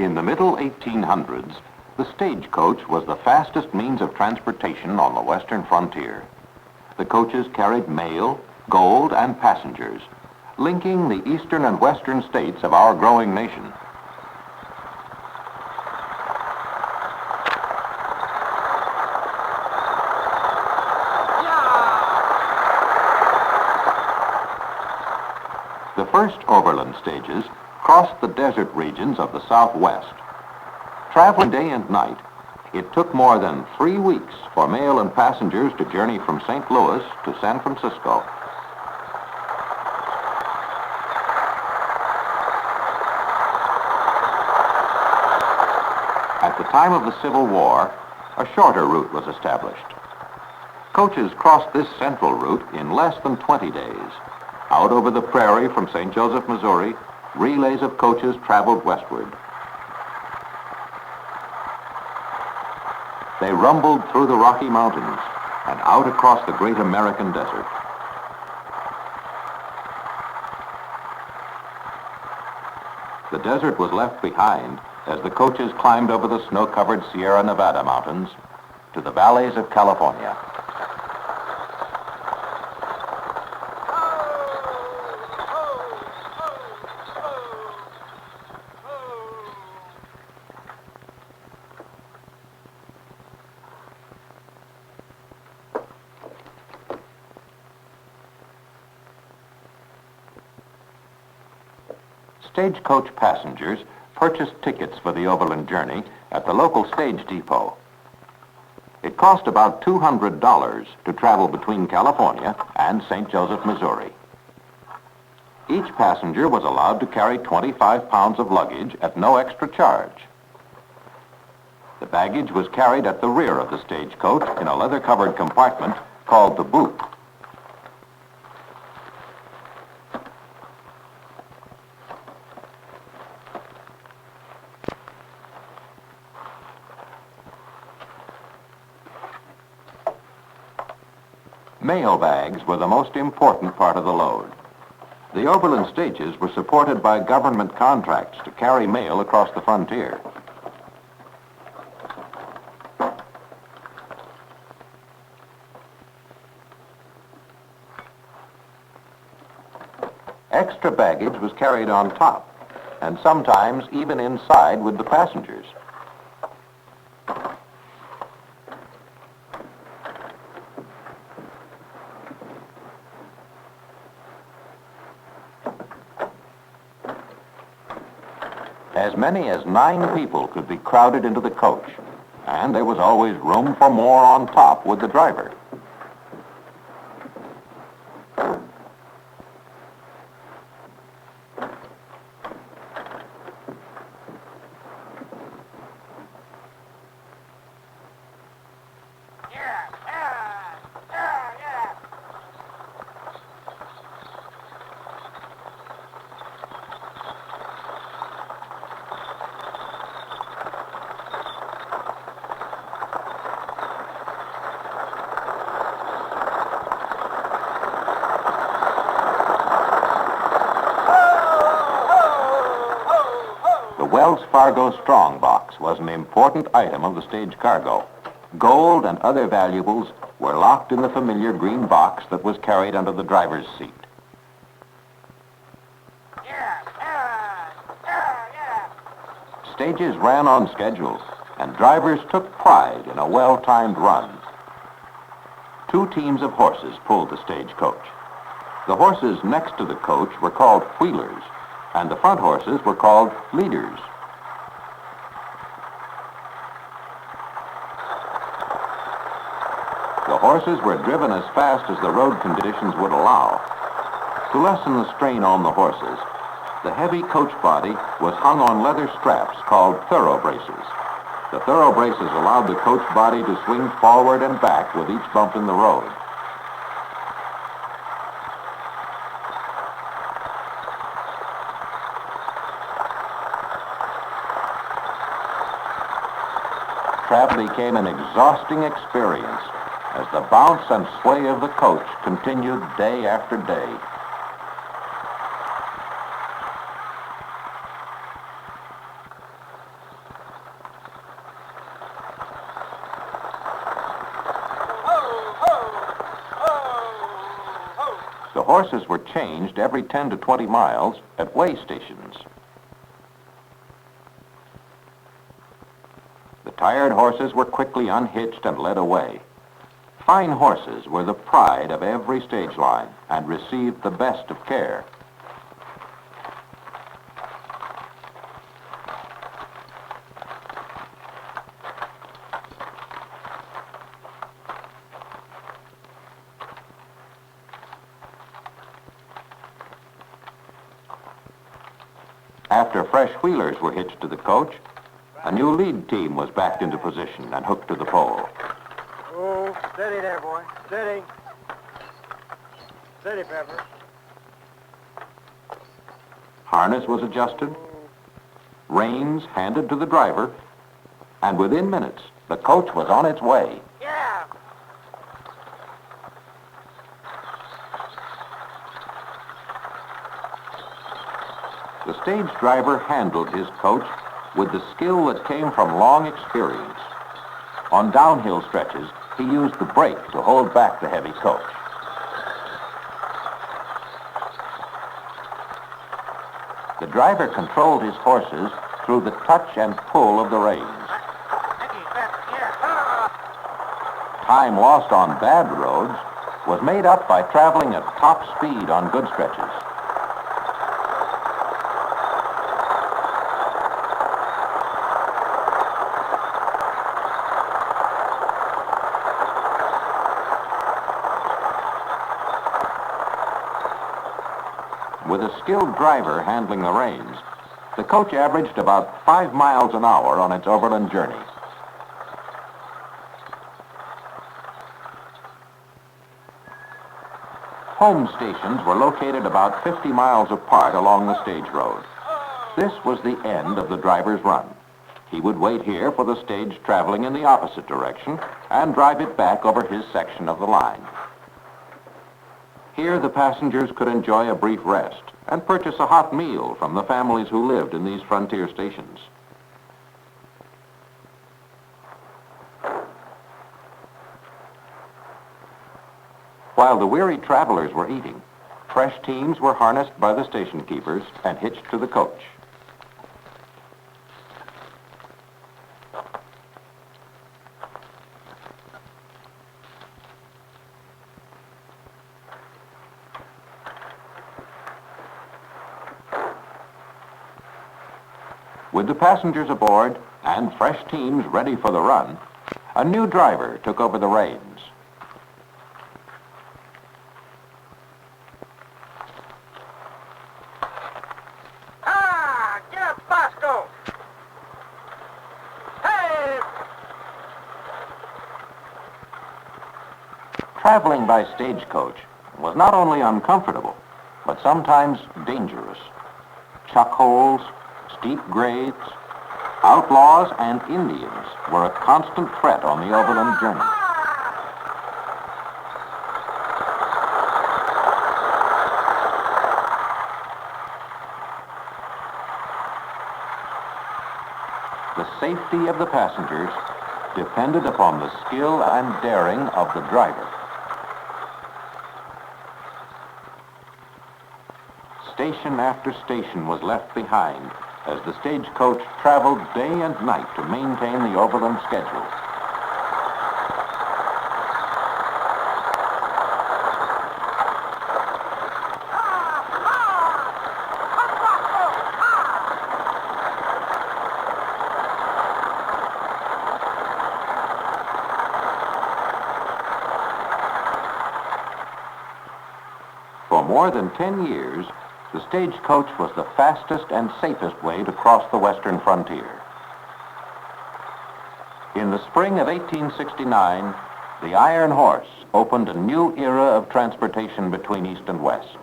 In the middle 1800s, the stagecoach was the fastest means of transportation on the western frontier. The coaches carried mail, gold, and passengers, linking the eastern and western states of our growing nation. The first overland stages crossed the desert regions of the Southwest. Traveling day and night, it took more than 3 weeks for mail and passengers to journey from St. Louis to San Francisco. At the time of the Civil War, a shorter route was established. Coaches crossed this central route in less than 20 days. Out over the prairie from St. Joseph, Missouri, relays of coaches traveled westward. They rumbled through the Rocky Mountains and out across the great American desert. The desert was left behind as the coaches climbed over the snow-covered Sierra Nevada mountains to the valleys of California. Stagecoach passengers purchased tickets for the overland journey at the local stage depot. It cost about $200 to travel between California and St. Joseph, Missouri. Each passenger was allowed to carry 25 pounds of luggage at no extra charge. The baggage was carried at the rear of the stagecoach in a leather-covered compartment called the boot. Mail bags were the most important part of the load. The overland stages were supported by government contracts to carry mail across the frontier. Extra baggage was carried on top, and sometimes even inside with the passengers. As many as 9 people could be crowded into the coach, and there was always room for more on top with the driver. Fargo Strongbox was an important item of the stage cargo. Gold and other valuables were locked in the familiar green box that was carried under the driver's seat. Stages ran on schedule, and drivers took pride in a well-timed run. 2 teams of horses pulled the stagecoach. The horses next to the coach were called wheelers, and the front horses were called leaders. The horses were driven as fast as the road conditions would allow. To lessen the strain on the horses, the heavy coach body was hung on leather straps called thorough braces. The thorough braces allowed the coach body to swing forward and back with each bump in the road. Travel became an exhausting experience as the bounce and sway of the coach continued day after day. the horses were changed every 10 to 20 miles at way stations. The tired horses were quickly unhitched and led away. Fine horses were the pride of every stage line and received the best of care. After fresh wheelers were hitched to the coach, a new lead team was backed into position and hooked to the pole. Oh, steady there, boy. Steady. Steady, Pepper. Harness was adjusted, reins handed to the driver, and within minutes, the coach was on its way. Yeah! The stage driver handled his coach with the skill that came from long experience. On downhill stretches, he used the brake to hold back the heavy coach. The driver controlled his horses through the touch and pull of the reins. Time lost on bad roads was made up by traveling at top speed on good stretches. With a skilled driver handling the reins, the coach averaged about 5 miles an hour on its overland journey. Home stations were located about 50 miles apart along the stage road. This was the end of the driver's run. He would wait here for the stage traveling in the opposite direction and drive it back over his section of the line. Here, the passengers could enjoy a brief rest and purchase a hot meal from the families who lived in these frontier stations. While the weary travelers were eating, fresh teams were harnessed by the station keepers and hitched to the coach. With the passengers aboard and fresh teams ready for the run, a new driver took over the reins. Ah! Get up, Bosco! Hey! Traveling by stagecoach was not only uncomfortable, but sometimes dangerous. Chuck holes, steep grades, outlaws, and Indians were a constant threat on the overland journey. The safety of the passengers depended upon the skill and daring of the driver. Station after station was left behind as the stagecoach traveled day and night to maintain the overland schedule. For more than 10 years, the stagecoach was the fastest and safest way to cross the western frontier. In the spring of 1869, the Iron Horse opened a new era of transportation between east and west.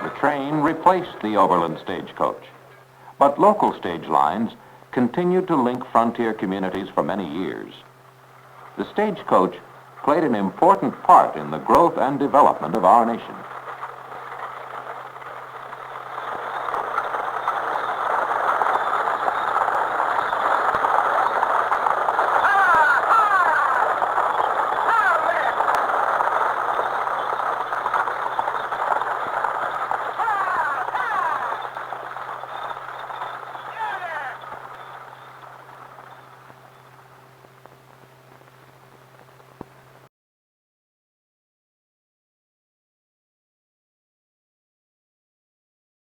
The train replaced the overland stagecoach. But local stage lines continued to link frontier communities for many years. The stagecoach played an important part in the growth and development of our nation.